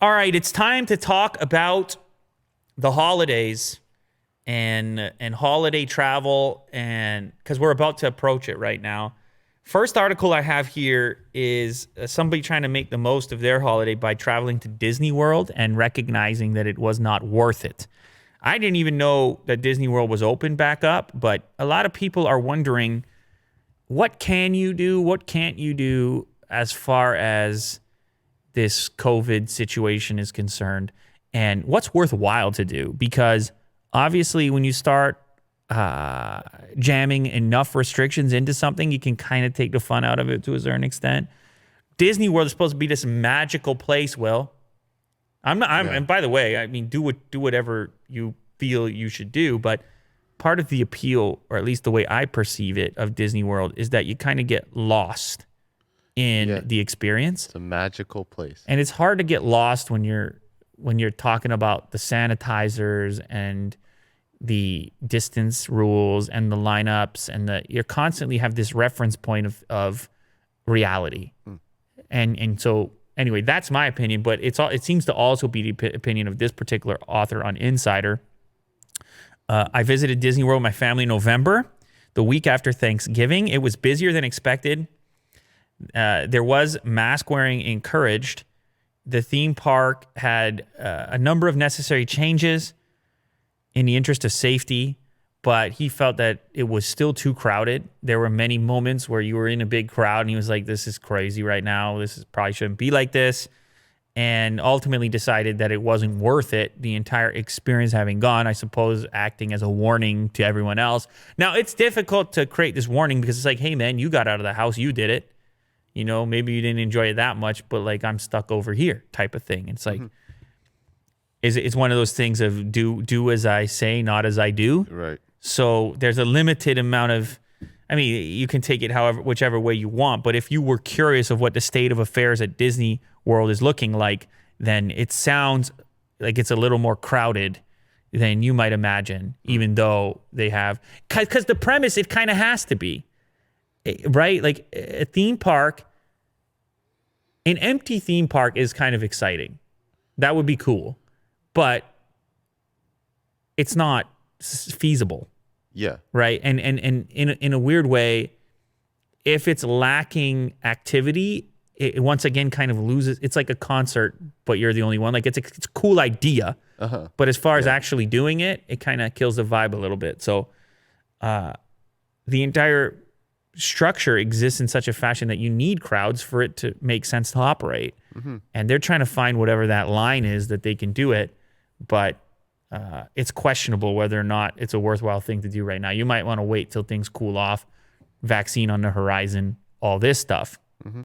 All right, it's time to talk about the holidays and holiday travel, and because we're about to approach it right now. First article I have here is somebody trying to make the most of their holiday by traveling to Disney World and recognizing that it was not worth it. I didn't even know that Disney World was open back up, but a lot of people are wondering, what can you do? What can't you do as far as this COVID situation is concerned, and what's worthwhile to do? Because obviously when you start jamming enough restrictions into something, you can kind of take the fun out of it to a certain extent. Disney World is supposed to be this magical place, Will. And by the way, I mean, do whatever you feel you should do, but part of the appeal, or at least the way I perceive it, of Disney World is that you kind of get lost in the experience. It's a magical place. And it's hard to get lost when you're talking about the sanitizers and the distance rules and the lineups, and you constantly have this reference point of reality. And so anyway, that's my opinion, but it seems to also be the opinion of this particular author on Insider. I visited Disney World with my family in November, the week after Thanksgiving. It was busier than expected. There was mask wearing encouraged. The theme park had a number of necessary changes in the interest of safety, but he felt that it was still too crowded. There were many moments where you were in a big crowd and he was like, this is crazy right now. Probably shouldn't be like this. And ultimately decided that it wasn't worth it, the entire experience having gone, I suppose, acting as a warning to everyone else. Now, it's difficult to create this warning because it's like, hey, man, you got out of the house, you did it. You know, maybe you didn't enjoy it that much, but like, I'm stuck over here type of thing. It's like, it's one of those things of do as I say, not as I do. Right. So there's a limited amount of, I mean, you can take it whichever way you want, but if you were curious of what the state of affairs at Disney World is looking like, then it sounds like it's a little more crowded than you might imagine, even though they have, because the premise, it kind of has to be. Right? Like a theme park, an empty theme park is kind of exciting. That would be cool. But it's not feasible. Yeah. Right? And in a weird way, if it's lacking activity, it once again kind of loses. It's like a concert, but you're the only one. Like it's a cool idea. But as far as actually doing it, it kind of kills the vibe a little bit. So the entire structure exists in such a fashion that you need crowds for it to make sense to operate. And they're trying to find whatever that line is that they can do it, but it's questionable whether or not it's a worthwhile thing to do right now. You might want to wait till things cool off, vaccine on the horizon, all this stuff.